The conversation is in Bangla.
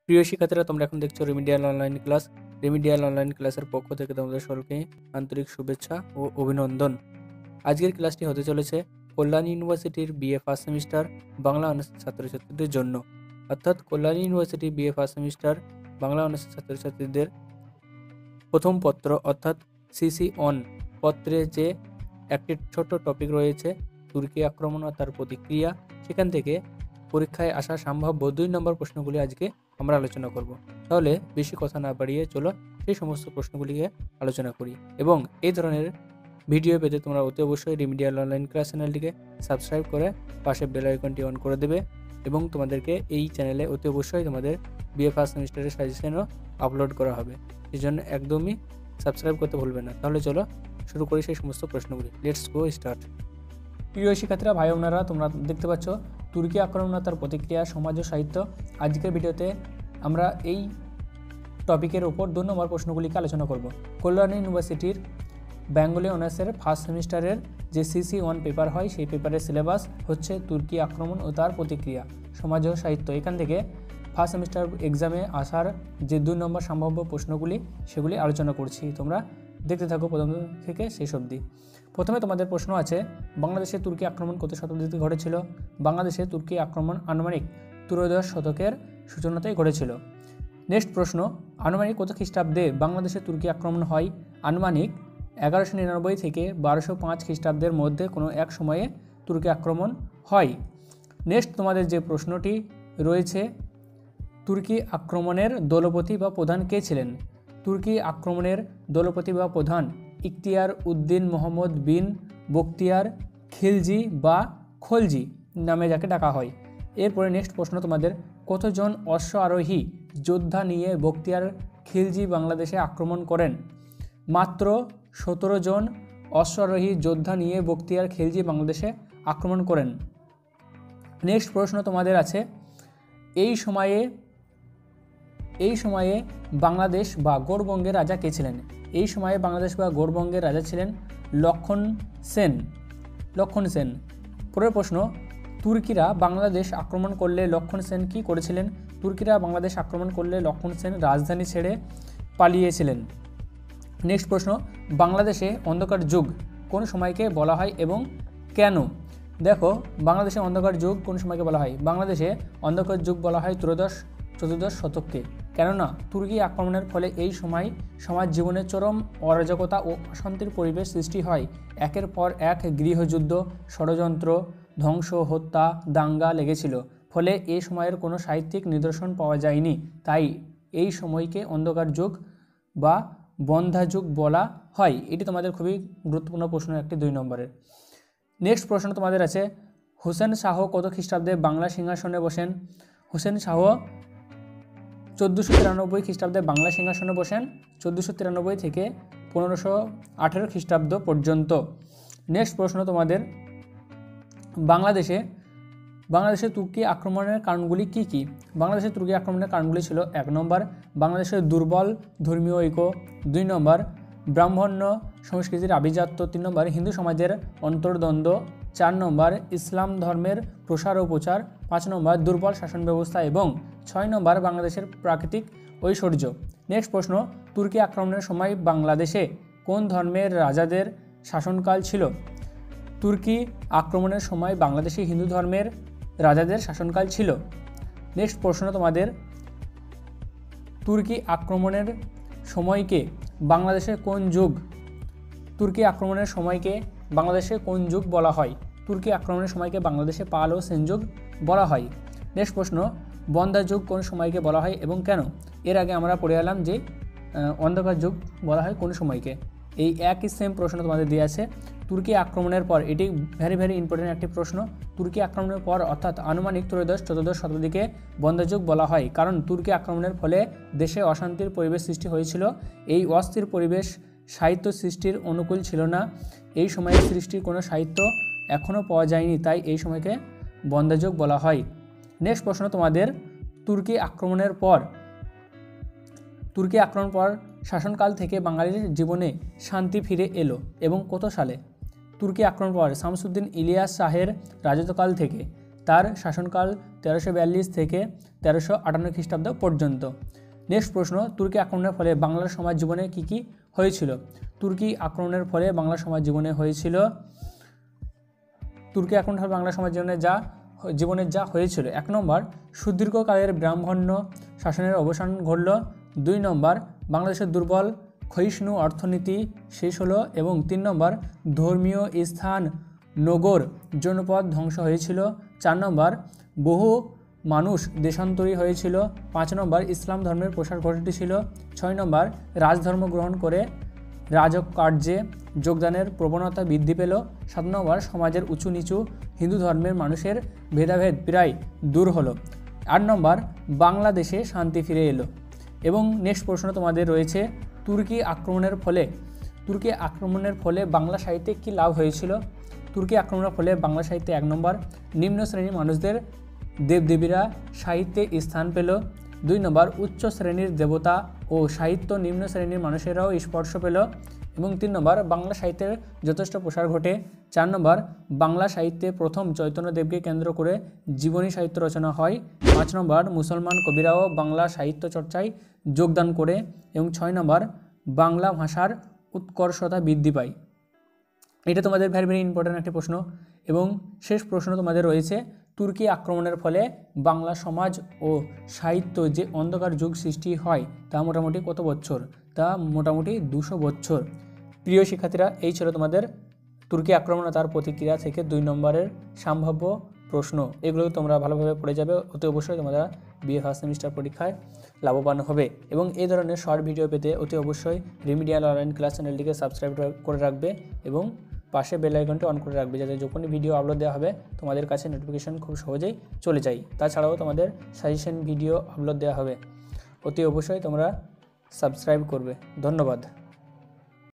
প্রিয় শিক্ষার্থীরা, তোমরা এখন দেখছো remedial online class. Remedial online ক্লাসের পক্ষ থেকে তোমাদের সকলকে আন্তরিক শুভেচ্ছা ও অভিনন্দন। আজকের ক্লাসটি হতে চলেছে কল্যাণী ইউনিভার্সিটির বিএ ফার্স্ট সেমিস্টার বাংলা অনার্সের ছাত্রছাত্রীদের জন্য। অর্থাৎ Kalyani university BA first semester Bangla অনার্সের ছাত্রছাত্রীদের প্রথম পত্র অর্থাৎ সিসি অন পত্রে যে একটি ছোট্ট টপিক রয়েছে তুর্কি আক্রমণ ও তার প্রতিক্রিয়া, সেখান থেকে পরীক্ষায় আসা সম্ভাব্য 2 নম্বর প্রশ্নগুলি আজকে আমরা আলোচনা করব। তাহলে বেশি কথা না বাড়িয়ে চলো সেই সমস্ত প্রশ্নগুলিকে আলোচনা করি। এবং এই ধরনের ভিডিও পেতে তোমরা অতি অবশ্যই রেমিডিয়াল অনলাইন ক্লাস চ্যানেলটিকে সাবস্ক্রাইব করে পাশে বেল আইকনটি অন করে দেবে। এবং তোমাদেরকে এই চ্যানেলে অতি অবশ্যই তোমাদের বিএ ফার্স্ট সেমিস্টারের সাজেশনও আপলোড করা হবে, এই জন্য একদমই সাবস্ক্রাইব করতে ভুলবে না। তাহলে চলো শুরু করি সেই সমস্ত প্রশ্নগুলি। Let's go start. প্রিয় শিক্ষার্থীরা, ভাই বোনেরা, তোমরা দেখতে পাচ্ছ তুর্কি আক্রমণ ও তার প্রতিক্রিয়া, সমাজ ও সাহিত্য। আজকের ভিডিওতে আমরা এই টপিকের ওপর 2 নম্বর প্রশ্নগুলিকে আলোচনা করব। কল্যাণী ইউনিভার্সিটির বেঙ্গলি অনার্সের ফার্স্ট সেমিস্টারের যে সিসি 1 পেপার হয়, সেই পেপারের সিলেবাস হচ্ছে তুর্কি আক্রমণ ও তার প্রতিক্রিয়া, সমাজ ও সাহিত্য। এখান থেকে ফার্স্ট সেমিস্টার এক্সামে আসার যে 2 নম্বর সম্ভাব্য প্রশ্নগুলি সেগুলি আলোচনা করছি। তোমরা দেখতে থাকো প্রথম থেকে শেষ অবধি। প্রথমে তোমাদের প্রশ্ন আছে, বাংলাদেশে তুর্কি আক্রমণ কত শতাব্দীতে ঘটেছিল? বাংলাদেশে তুর্কি আক্রমণ আনুমানিক ত্রয়োদশ শতকের সূচনাতেই ঘটেছিল। নেক্সট প্রশ্ন, আনুমানিক কত খ্রিস্টাব্দে বাংলাদেশে তুর্কি আক্রমণ হয়? আনুমানিক 1199 থেকে 1205 খ্রিস্টাব্দের মধ্যে কোনো এক সময়ে তুর্কি আক্রমণ হয়। নেক্সট তোমাদের যে প্রশ্নটি রয়েছে, তুর্কি আক্রমণের দলপতি বা প্রধান কে ছিলেন? তুর্কি আক্রমণের দলপতি বা প্রধান ইখতিয়ার উদ্দিন মোহাম্মদ বিন বখতিয়ার খিলজি বা খলজি নামে যাকে ডাকা হয়। এরপরে নেক্সট প্রশ্ন তোমাদের, কতজন অশ্ব আরোহী যোদ্ধা নিয়ে বখতিয়ার খিলজি বাংলাদেশে আক্রমণ করেন? মাত্র 17 জন অশ্বারোহী যোদ্ধা নিয়ে বখতিয়ার খিলজি বাংলাদেশে আক্রমণ করেন। নেক্সট প্রশ্ন তোমাদের আছে, এই সময়ে বাংলাদেশ বা গৌড়বঙ্গের রাজা কে ছিলেন? এই সময়ে বাংলাদেশ বা গৌড়বঙ্গের রাজা ছিলেন লক্ষণ সেন। পরের প্রশ্ন, তুর্কিরা বাংলাদেশ আক্রমণ করলে লক্ষণ সেন কী করেছিলেন? তুর্কিরা বাংলাদেশ আক্রমণ করলে লক্ষণ সেন রাজধানী ছেড়ে পালিয়েছিলেন। নেক্সট প্রশ্ন, বাংলাদেশে অন্ধকার যুগ কোন সময়কে বলা হয় এবং কেন? দেখো, বাংলাদেশে অন্ধকার যুগ কোন সময়কে বলা হয়? বাংলাদেশে অন্ধকার যুগ বলা হয় ত্রয়োদশ শতককে। কেননা তুর্কি আক্রমণের ফলে এই সময় সমাজ জীবনে চরম অরাজকতা ও অশান্তির পরিবেশ সৃষ্টি হয়। একের পর এক গৃহযুদ্ধ, ষড়যন্ত্র, ধ্বংস, হত্যা, দাঙ্গা লেগেছিল। ফলে এই সময়ের কোনো সাহিত্যিক নিদর্শন পাওয়া যায়নি। তাই এই সময়কে অন্ধকার যুগ বা বন্ধ্যা যুগ বলা হয়। এটি তোমাদের খুবই গুরুত্বপূর্ণ প্রশ্ন, একটি 2 নম্বরের। নেক্সট প্রশ্ন তোমাদের আছে, হুসেন শাহ কত খ্রিস্টাব্দে বাংলা সিংহাসনে বসেন? হুসেন শাহ 1493 খ্রিস্টাব্দে বাংলা সিংহাসনে বসেন, 1493 থেকে 1518 খ্রিস্টাব্দ পর্যন্ত। নেক্সট প্রশ্ন তোমাদের, বাংলাদেশে তুর্কি আক্রমণের কারণগুলি কি কি? বাংলাদেশে তুর্কি আক্রমণের কারণগুলি ছিল: 1 নম্বর বাংলাদেশের দুর্বল ধর্মীয় ঐক্য, 2 নম্বর ব্রাহ্মণ্য সংস্কৃতির আভিজাত্য, 3 নম্বর হিন্দু সমাজের অন্তর্দ্বন্দ্ব, 4 নম্বর ইসলাম ধর্মের প্রসার ও প্রচার, 5 নম্বর দুর্বল শাসন ব্যবস্থা এবং 6 নম্বর বাংলাদেশের প্রাকৃতিক ঐশ্বর্য। নেক্সট প্রশ্ন, তুর্কি আক্রমণের সময় বাংলাদেশে কোন ধর্মের রাজাদের শাসনকাল ছিল? তুর্কি আক্রমণের সময় বাংলাদেশে হিন্দু ধর্মের রাজাদের শাসনকাল ছিল। নেক্সট প্রশ্ন তোমাদের, তুর্কি আক্রমণের সময়কে বাংলাদেশে কোন যুগ? তুর্কি আক্রমণের সময়কে বাংলাদেশে কোন যুগ বলা হয়? তুর্কি আক্রমণের সময়কে বাংলাদেশে পাল ও সেন যুগ বলা হয়। নেক্সট প্রশ্ন, বন্ধ্যা যুগ কোন সময়কে বলা হয় এবং কেন? এর আগে আমরা পড়ে এলাম যে অন্ধকার যুগ বলা হয় কোন সময়কে। এই একই সেম প্রশ্ন তোমাদের দিয়ে আছে। তুর্কি আক্রমণের পর, এটি ভেরি ইম্পর্টেন্ট একটি প্রশ্ন, তুর্কি আক্রমণের পর অর্থাৎ আনুমানিক ত্রয়োদশ শতাব্দীকে বন্ধ্যা যুগ বলা হয়, কারণ তুর্কি আক্রমণের ফলে দেশে অশান্তির পরিবেশ সৃষ্টি হয়েছিল। এই অস্থির পরিবেশ সাহিত্য সৃষ্টির অনুকূল ছিল না। এই সময়ে সৃষ্টির কোনো সাহিত্য এখনও পাওয়া যায়নি, তাই এই সময়কে বন্ধ্যা যুগ বলা হয়। নেক্সট প্রশ্ন তোমাদের, তুর্কি আক্রমণের পর শাসনকাল থেকে বাঙালির জীবনে শান্তি ফিরে এলো এবং কত সালে? তুর্কি আক্রমণ পর শামসুদ্দিন ইলিয়াস শাহের রাজত্বকাল থেকে তার শাসনকাল 1342 থেকে 1358 খ্রিস্টাব্দ পর্যন্ত। নেক্সট প্রশ্ন, তুর্কি আক্রমণের ফলে বাংলার সমাজ জীবনে কী কী হয়েছিল? তুর্কি আক্রমণের ফলে বাংলা সমাজ জীবনে হয়েছিল, তুর্কি আক্রমণের ফলে বাংলা সমাজ জীবনে যা হয়েছিল: 1 নম্বর, সুদীর্ঘকালের ব্রাহ্মণ্য শাসনের অবসান ঘটল। 2 নম্বর, বাংলাদেশের দুর্বল ক্ষয়িষ্ণু অর্থনীতি শেষ হলো। এবং 3 নম্বর, ধর্মীয় স্থান নগর জনপদ ধ্বংস হয়েছিল। 4 নম্বর, বহু মানুষ দেশান্তরী হয়েছিল। 5 নম্বর, ইসলাম ধর্মের প্রসার ঘটেছিল। 6 নম্বর, রাজধর্ম গ্রহণ করে রাজকার্যে যোগদানের প্রবণতা বৃদ্ধি পেল। 7 নম্বর, সমাজের উঁচু নিচু হিন্দু ধর্মের মানুষের ভেদাভেদ প্রায় দূর হলো। 8 নম্বর, বাংলাদেশে শান্তি ফিরে এলো। এবং নেক্সট প্রশ্ন তোমাদের রয়েছে, তুর্কি আক্রমণের ফলে বাংলা সাহিত্যে কী লাভ হয়েছিল? তুর্কি আক্রমণের ফলে বাংলা সাহিত্যে 1 নম্বর, নিম্ন শ্রেণীর মানুষদের দেবদেবীরা সাহিত্যে স্থান পেল। 2 নম্বর, উচ্চ শ্রেণীর দেবতা ও সাহিত্য নিম্ন শ্রেণীর মানুষেরাও স্পর্শ পেল। এবং 3 নম্বর, বাংলা সাহিত্যের যথেষ্ট প্রসার ঘটে। 4 নম্বর, বাংলা সাহিত্যে প্রথম চৈতন্যদেবকে কেন্দ্র করে জীবনী সাহিত্য রচনা হয়। 5 নম্বর, মুসলমান কবিরাও বাংলা সাহিত্য চর্চায় যোগদান করে। এবং 6 নম্বর, বাংলা ভাষার উৎকর্ষতা বৃদ্ধি পায়। এটা তোমাদের ভেরি ভেরি ইম্পর্ট্যান্ট একটি প্রশ্ন। এবং শেষ প্রশ্ন তোমাদের রয়েছে, তুর্কি আক্রমণের ফলে বাংলা সমাজ ও সাহিত্য যে অন্ধকার যুগ সৃষ্টি হয় তা মোটামুটি কত বছর? তা মোটামুটি 200 বছর। প্রিয় শিক্ষার্থীরা, এই ছিল তোমাদের তুর্কি আক্রমণ ও তার প্রতিক্রিয়া থেকে 2 নম্বরের সম্ভাব্য প্রশ্ন। এগুলো তোমরা ভালোভাবে পড়ে যাবে, অতি অবশ্যই তোমরা বিএ ফার্স্ট সেমিস্টার পরীক্ষায় লাভবান হবে। এবং এই ধরনের শর্ট ভিডিও পেতে অতি অবশ্যই রেমিডিয়াল অনলাইন ক্লাস চ্যানেলটিকে সাবস্ক্রাইব করে রাখবে এবং পাশে বেল আইকনটি অন করে রাখবে, যাতে যখনই ভিডিও আপলোড দেওয়া হবে তোমাদের কাছে নোটিফিকেশন খুব সহজেই চলে যায়। তাছাড়াও তোমাদের সাজেশন ভিডিও আপলোড দেওয়া হবে, অতি অবশ্যই তোমরা সাবস্ক্রাইব করবে। ধন্যবাদ।